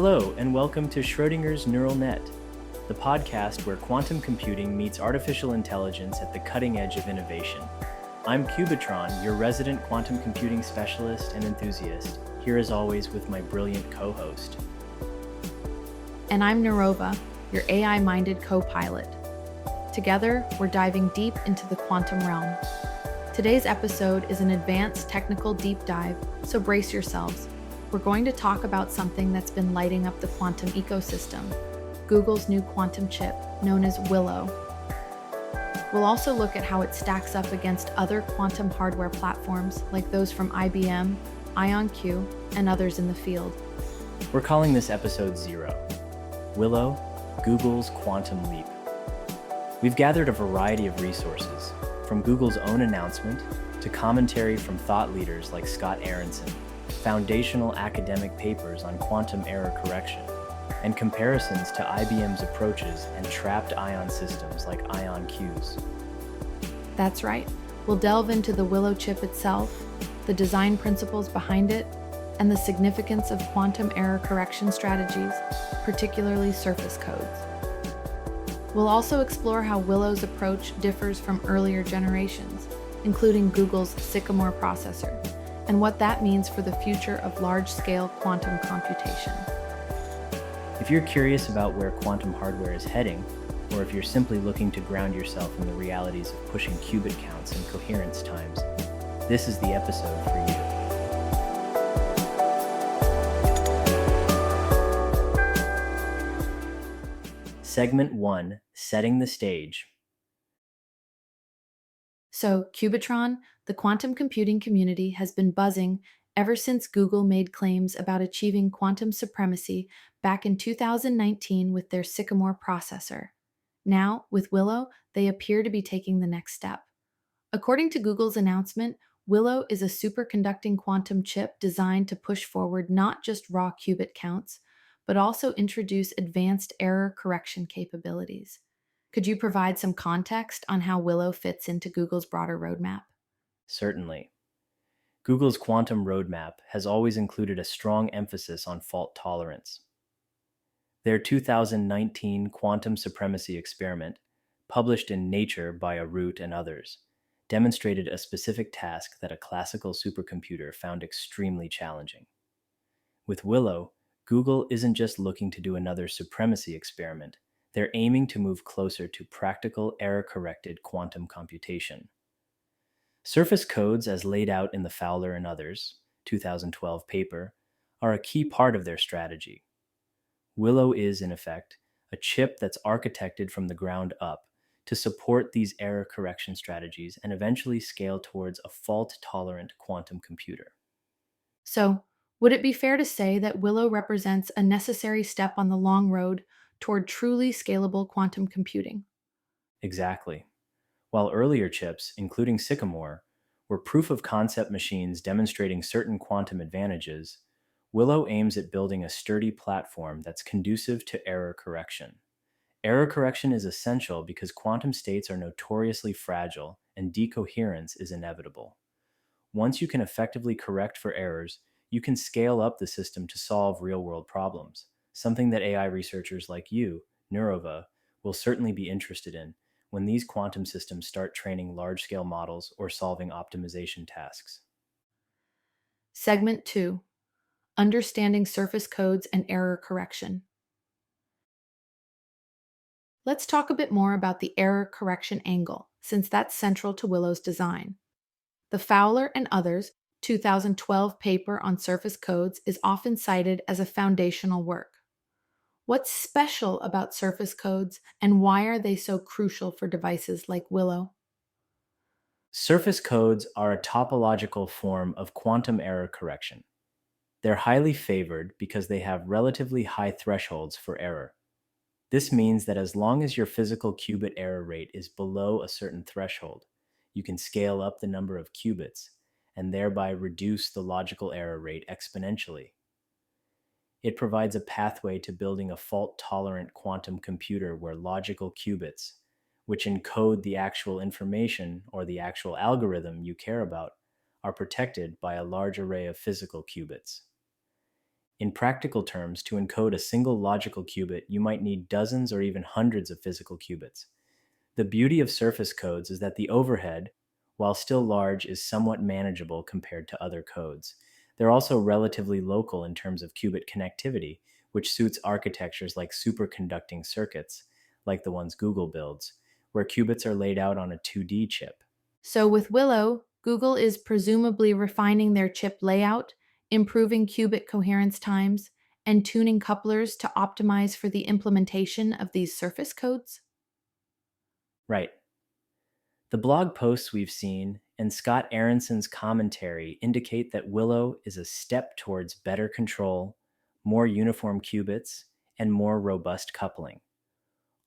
Hello, and welcome to Schrödinger's Neural Net, the podcast where quantum computing meets artificial intelligence at the cutting edge of innovation. I'm Qubitron, your resident quantum computing specialist and enthusiast, here as always with my brilliant co-host. And I'm Neurova, your AI-minded co-pilot. Together, we're diving deep into the quantum realm. Today's episode is an advanced technical deep dive, so brace yourselves. We're going to talk about something that's been lighting up the quantum ecosystem, Google's new quantum chip, known as Willow. We'll also look at how it stacks up against other quantum hardware platforms like those from IBM, IonQ, and others in the field. We're calling this episode 0, Willow, Google's Quantum Leap. We've gathered a variety of resources, from Google's own announcement to commentary from thought leaders like Scott Aaronson, foundational academic papers on quantum error correction, and comparisons to IBM's approaches and trapped ion systems like IonQs. That's right. We'll delve into the Willow chip itself, the design principles behind it, and the significance of quantum error correction strategies, particularly surface codes. We'll also explore how Willow's approach differs from earlier generations, including Google's Sycamore processor, and what that means for the future of large-scale quantum computation. If you're curious about where quantum hardware is heading, or if you're simply looking to ground yourself in the realities of pushing qubit counts and coherence times, this is the episode for you. Segment 1, Setting the Stage. So, Qubitron, the quantum computing community, has been buzzing ever since Google made claims about achieving quantum supremacy back in 2019 with their Sycamore processor. Now, with Willow, they appear to be taking the next step. According to Google's announcement, Willow is a superconducting quantum chip designed to push forward not just raw qubit counts, but also introduce advanced error correction capabilities. Could you provide some context on how Willow fits into Google's broader roadmap? Certainly. Google's quantum roadmap has always included a strong emphasis on fault tolerance. Their 2019 quantum supremacy experiment, published in Nature by Arut and others, demonstrated a specific task that a classical supercomputer found extremely challenging. With Willow, Google isn't just looking to do another supremacy experiment, they're aiming to move closer to practical error-corrected quantum computation. Surface codes, as laid out in the Fowler and others 2012 paper, are a key part of their strategy. Willow is, in effect, a chip that's architected from the ground up to support these error correction strategies and eventually scale towards a fault-tolerant quantum computer. So, would it be fair to say that Willow represents a necessary step on the long road toward truly scalable quantum computing? Exactly. While earlier chips, including Sycamore, were proof-of-concept machines demonstrating certain quantum advantages, Willow aims at building a sturdy platform that's conducive to error correction. Error correction is essential because quantum states are notoriously fragile and decoherence is inevitable. Once you can effectively correct for errors, you can scale up the system to solve real-world problems, something that AI researchers like you, Neurova, will certainly be interested in when these quantum systems start training large-scale models or solving optimization tasks. Segment 2. Understanding surface codes and error correction. Let's talk a bit more about the error correction angle, since that's central to Willow's design. The Fowler and others 2012 paper on surface codes is often cited as a foundational work. What's special about surface codes, and why are they so crucial for devices like Willow? Surface codes are a topological form of quantum error correction. They're highly favored because they have relatively high thresholds for error. This means that as long as your physical qubit error rate is below a certain threshold, you can scale up the number of qubits and thereby reduce the logical error rate exponentially. It provides a pathway to building a fault-tolerant quantum computer where logical qubits, which encode the actual information or the actual algorithm you care about, are protected by a large array of physical qubits. In practical terms, to encode a single logical qubit, you might need dozens or even hundreds of physical qubits. The beauty of surface codes is that the overhead, while still large, is somewhat manageable compared to other codes. They're also relatively local in terms of qubit connectivity, which suits architectures like superconducting circuits, like the ones Google builds, where qubits are laid out on a 2D chip. So, with Willow, Google is presumably refining their chip layout, improving qubit coherence times, and tuning couplers to optimize for the implementation of these surface codes. Right. The blog posts we've seen and Scott Aronson's commentary indicate that Willow is a step towards better control, more uniform qubits, and more robust coupling.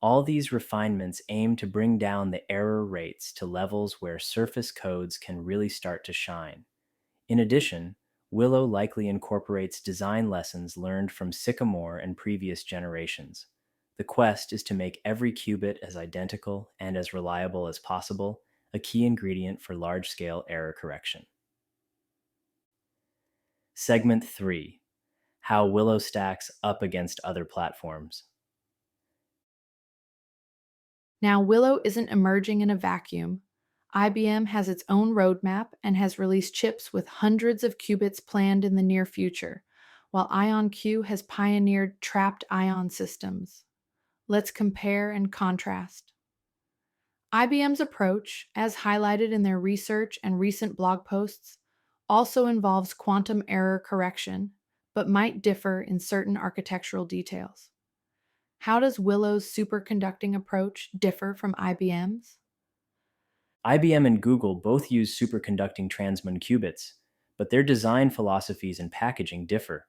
All these refinements aim to bring down the error rates to levels where surface codes can really start to shine. In addition, Willow likely incorporates design lessons learned from Sycamore and previous generations. The quest is to make every qubit as identical and as reliable as possible, a key ingredient for large scale error correction. Segment 3: How Willow stacks up against other platforms. Now, Willow isn't emerging in a vacuum. IBM has its own roadmap and has released chips with hundreds of qubits planned in the near future, while IonQ has pioneered trapped ion systems. Let's compare and contrast. IBM's approach, as highlighted in their research and recent blog posts, also involves quantum error correction, but might differ in certain architectural details. How does Willow's superconducting approach differ from IBM's? IBM and Google both use superconducting transmon qubits, but their design philosophies and packaging differ.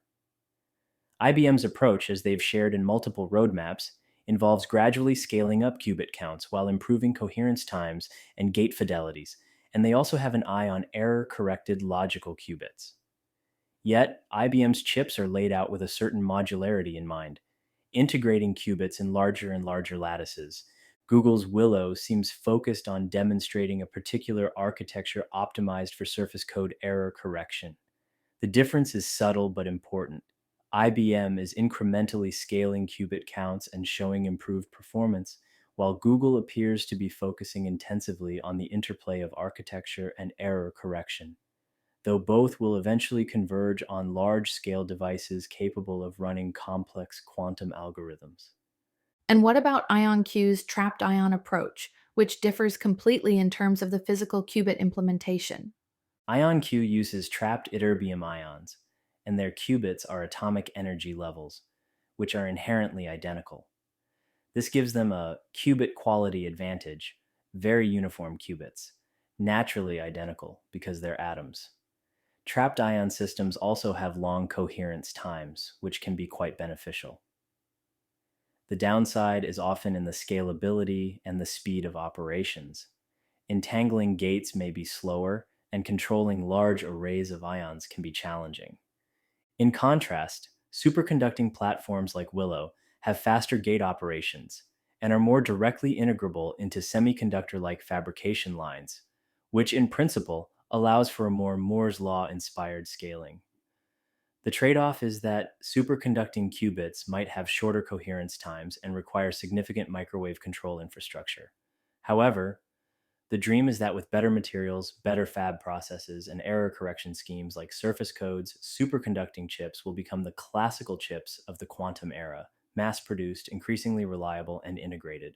IBM's approach, as they've shared in multiple roadmaps, involves gradually scaling up qubit counts while improving coherence times and gate fidelities, and they also have an eye on error-corrected logical qubits. Yet, IBM's chips are laid out with a certain modularity in mind, integrating qubits in larger and larger lattices. Google's Willow seems focused on demonstrating a particular architecture optimized for surface code error correction. The difference is subtle but important. IBM is incrementally scaling qubit counts and showing improved performance, while Google appears to be focusing intensively on the interplay of architecture and error correction, though both will eventually converge on large-scale devices capable of running complex quantum algorithms. And what about IonQ's trapped ion approach, which differs completely in terms of the physical qubit implementation? IonQ uses trapped ytterbium ions, and their qubits are atomic energy levels, which are inherently identical. This gives them a qubit quality advantage, very uniform qubits, naturally identical because they're atoms. Trapped ion systems also have long coherence times, which can be quite beneficial. The downside is often in the scalability and the speed of operations. Entangling gates may be slower, and controlling large arrays of ions can be challenging. In contrast, superconducting platforms like Willow have faster gate operations and are more directly integrable into semiconductor like fabrication lines, which in principle allows for a more Moore's Law inspired scaling. The trade off is that superconducting qubits might have shorter coherence times and require significant microwave control infrastructure. However, the dream is that with better materials, better fab processes, and error correction schemes like surface codes, superconducting chips will become the classical chips of the quantum era, mass produced, increasingly reliable, and integrated.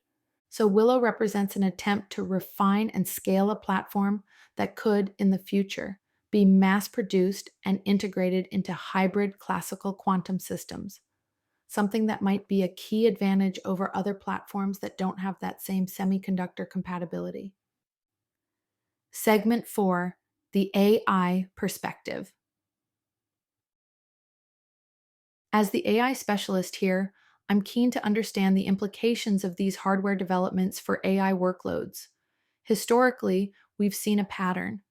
So, Willow represents an attempt to refine and scale a platform that could, in the future, be mass produced and integrated into hybrid classical quantum systems, something that might be a key advantage over other platforms that don't have that same semiconductor compatibility. Segment 4: The AI Perspective. As the AI specialist here, I'm keen to understand the implications of these hardware developments for AI workloads. Historically, we've seen a pattern.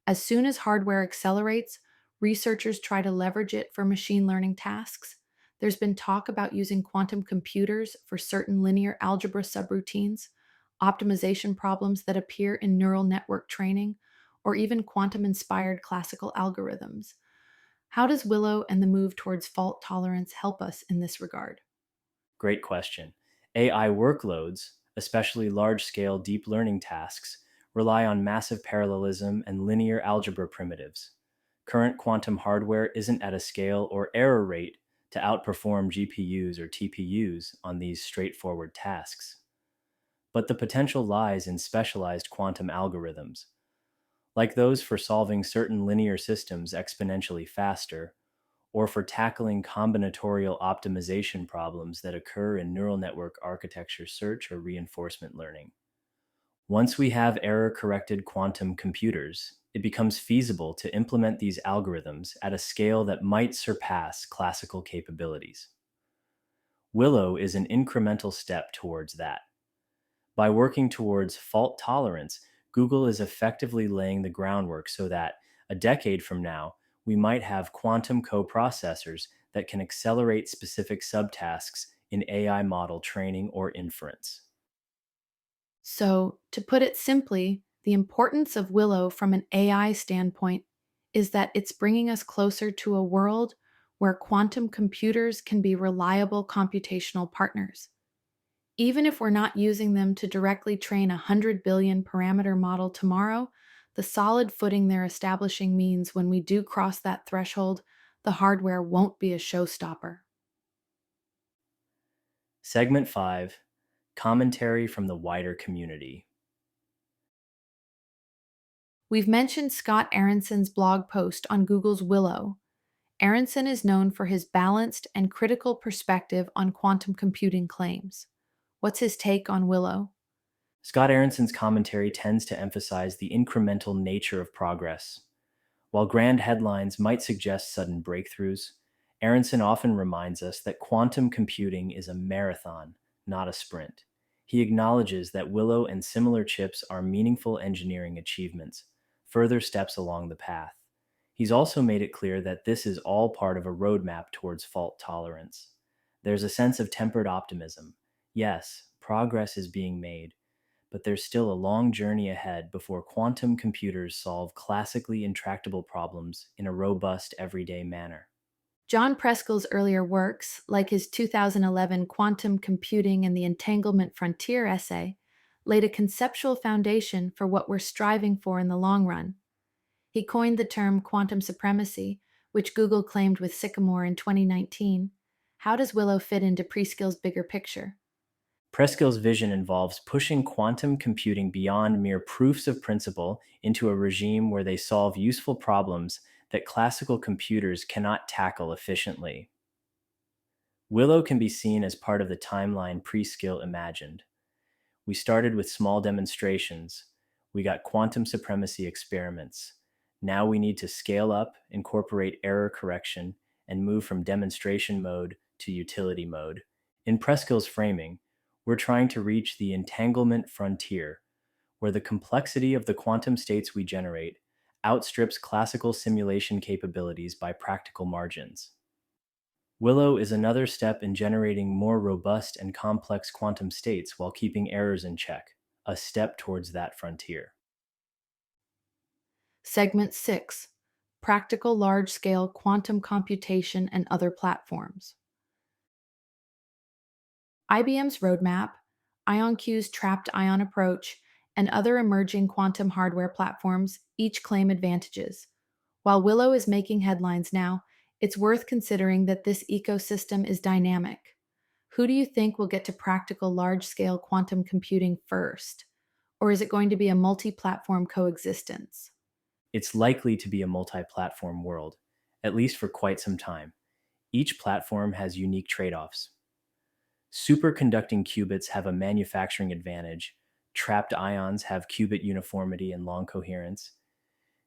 As soon as hardware accelerates, researchers try to leverage it for machine learning tasks. There's been talk about using quantum computers for certain linear algebra subroutines, optimization problems that appear in neural network training, or even quantum inspired classical algorithms. How does Willow and the move towards fault tolerance help us in this regard? Great question. AI workloads, especially large scale deep learning tasks, rely on massive parallelism and linear algebra primitives. Current quantum hardware isn't at a scale or error rate to outperform GPUs or TPUs on these straightforward tasks. But the potential lies in specialized quantum algorithms, like those for solving certain linear systems exponentially faster, or for tackling combinatorial optimization problems that occur in neural network architecture search or reinforcement learning. Once we have error corrected quantum computers, it becomes feasible to implement these algorithms at a scale that might surpass classical capabilities. Willow is an incremental step towards that. By working towards fault tolerance, Google is effectively laying the groundwork so that, a decade from now, we might have quantum coprocessors that can accelerate specific subtasks in AI model training or inference. So, to put it simply, the importance of Willow from an AI standpoint is that it's bringing us closer to a world where quantum computers can be reliable computational partners. Even if we're not using them to directly train a 100 billion parameter model tomorrow, the solid footing they're establishing means when we do cross that threshold, the hardware won't be a showstopper. Segment 5: Commentary from the wider community. We've mentioned Scott Aronson's blog post on Google's Willow. Aronson is known for his balanced and critical perspective on quantum computing claims. What's his take on Willow? Scott Aronson's commentary tends to emphasize the incremental nature of progress. While grand headlines might suggest sudden breakthroughs, Aronson often reminds us that quantum computing is a marathon, not a sprint. He acknowledges that Willow and similar chips are meaningful engineering achievements, further steps along the path. He's also made it clear that this is all part of a roadmap towards fault tolerance. There's a sense of tempered optimism. Yes, progress is being made, but there's still a long journey ahead before quantum computers solve classically intractable problems in a robust, everyday manner. John Preskill's earlier works, like his 2011 Quantum Computing and the Entanglement Frontier essay, laid a conceptual foundation for what we're striving for in the long run. He coined the term quantum supremacy, which Google claimed with Sycamore in 2019. How does Willow fit into Preskill's bigger picture? Preskill's vision involves pushing quantum computing beyond mere proofs of principle into a regime where they solve useful problems that classical computers cannot tackle efficiently. Willow can be seen as part of the timeline Preskill imagined. We started with small demonstrations. We got quantum supremacy experiments. Now we need to scale up, incorporate error correction, and move from demonstration mode to utility mode. In Preskill's framing, we're trying to reach the entanglement frontier, where the complexity of the quantum states we generate outstrips classical simulation capabilities by practical margins. Willow is another step in generating more robust and complex quantum states while keeping errors in check, a step towards that frontier. Segment 6: Practical Large Scale Quantum Computation and Other Platforms. IBM's roadmap, IonQ's trapped ion approach, and other emerging quantum hardware platforms each claim advantages. While Willow is making headlines now, it's worth considering that this ecosystem is dynamic. Who do you think will get to practical large scale quantum computing first? Or is it going to be a multi platform coexistence? It's likely to be a multi platform world, at least for quite some time. Each platform has unique trade offs. Superconducting qubits have a manufacturing advantage, trapped ions have qubit uniformity and long coherence,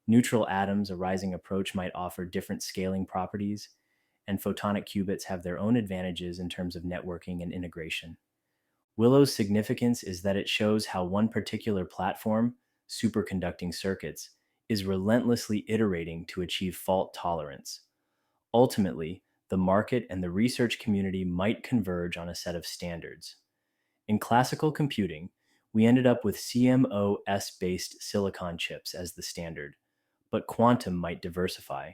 neutral atoms, a rising approach, might offer different scaling properties, and photonic qubits have their own advantages in terms of networking and integration. Willow's significance is that it shows how one particular platform, superconducting circuits, is relentlessly iterating to achieve fault tolerance. Ultimately, the market and the research community might converge on a set of standards. In classical computing, we ended up with CMOS based silicon chips as the standard, but quantum might diversify.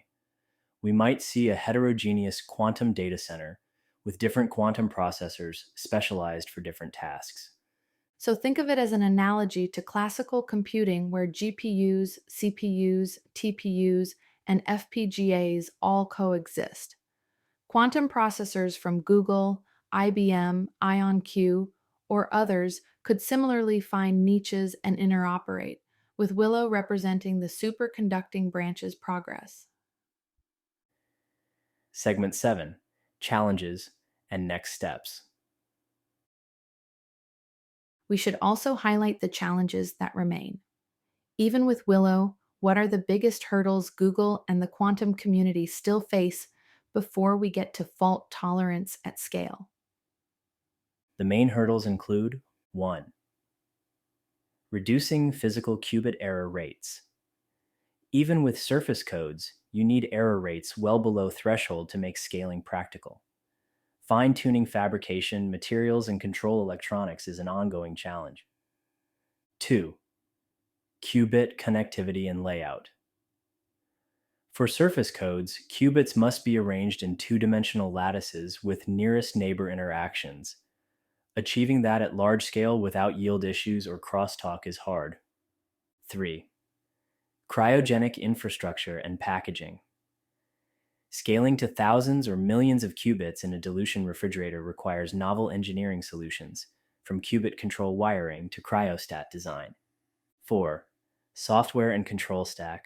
We might see a heterogeneous quantum data center with different quantum processors specialized for different tasks. So think of it as an analogy to classical computing where GPUs, CPUs, TPUs, and FPGAs all coexist. Quantum processors from Google, IBM, IonQ, or others could similarly find niches and interoperate, with Willow representing the superconducting branch's progress. Segment 7: Challenges and Next Steps. We should also highlight the challenges that remain. Even with Willow, what are the biggest hurdles Google and the quantum community still face before we get to fault tolerance at scale? The main hurdles include: 1. Reducing physical qubit error rates. Even with surface codes, you need error rates well below threshold to make scaling practical. Fine-tuning fabrication, materials, and control electronics is an ongoing challenge. 2. Qubit connectivity and layout. For surface codes, qubits must be arranged in two-dimensional lattices with nearest neighbor interactions. Achieving that at large scale without yield issues or crosstalk is hard. 3. Cryogenic infrastructure and packaging. Scaling to thousands or millions of qubits in a dilution refrigerator requires novel engineering solutions, from qubit control wiring to cryostat design. 4. Software and control stack.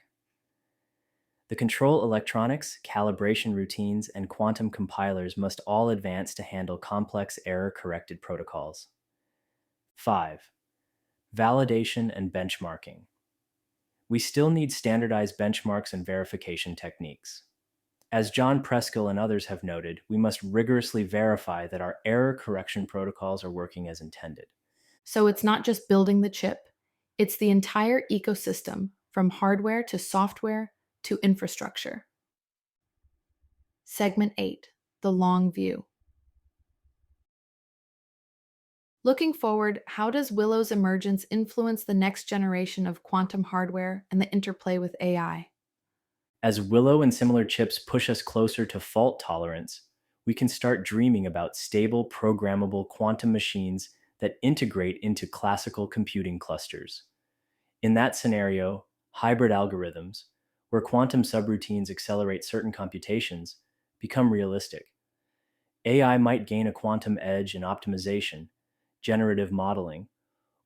The control electronics, calibration routines, and quantum compilers must all advance to handle complex error-corrected protocols. 5. Validation and benchmarking. We still need standardized benchmarks and verification techniques. As John Preskill and others have noted, we must rigorously verify that our error correction protocols are working as intended. So it's not just building the chip, it's the entire ecosystem, from hardware to software to infrastructure. Segment 8, the long view. Looking forward, how does Willow's emergence influence the next generation of quantum hardware and the interplay with AI? As Willow and similar chips push us closer to fault tolerance, we can start dreaming about stable, programmable quantum machines that integrate into classical computing clusters. In that scenario, hybrid algorithms, where quantum subroutines accelerate certain computations, become realistic. AI might gain a quantum edge in optimization, generative modeling,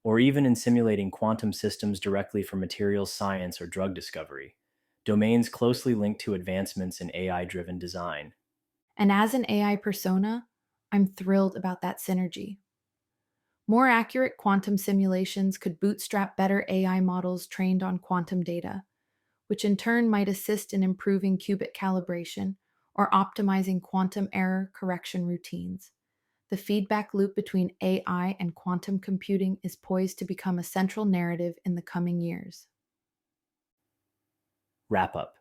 or even in simulating quantum systems directly for materials science or drug discovery, domains closely linked to advancements in AI-driven design. And as an AI persona, I'm thrilled about that synergy. More accurate quantum simulations could bootstrap better AI models trained on quantum data, which in turn might assist in improving qubit calibration or optimizing quantum error correction routines. The feedback loop between AI and quantum computing is poised to become a central narrative in the coming years. Wrap up.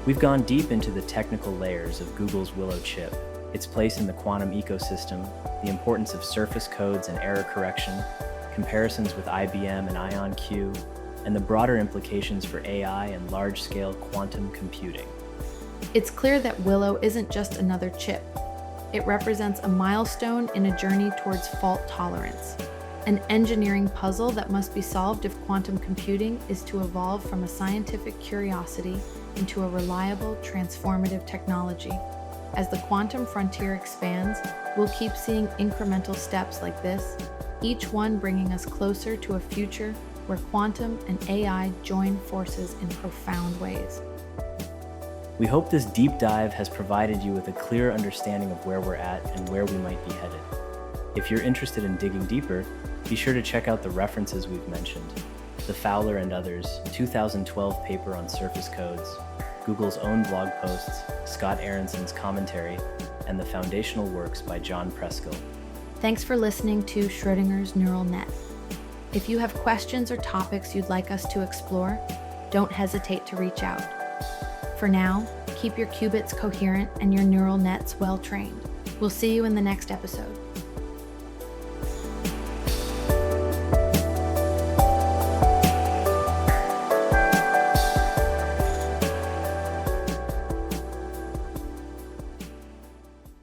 We've gone deep into the technical layers of Google's Willow chip, its place in the quantum ecosystem, the importance of surface codes and error correction, comparisons with IBM and IonQ, and the broader implications for AI and large-scale quantum computing. It's clear that Willow isn't just another chip. It represents a milestone in a journey towards fault tolerance, an engineering puzzle that must be solved if quantum computing is to evolve from a scientific curiosity into a reliable, transformative technology. As the quantum frontier expands, we'll keep seeing incremental steps like this, each one bringing us closer to a future where quantum and AI join forces in profound ways. We hope this deep dive has provided you with a clear understanding of where we're at and where we might be headed. If you're interested in digging deeper, be sure to check out the references we've mentioned: the Fowler and others' 2012 paper on surface codes, Google's own blog posts, Scott Aronson's commentary, and the foundational works by John Preskill. Thanks for listening to Schrödinger's Neural Net. If you have questions or topics you'd like us to explore, don't hesitate to reach out. For now, keep your qubits coherent and your neural nets well trained. We'll see you in the next episode.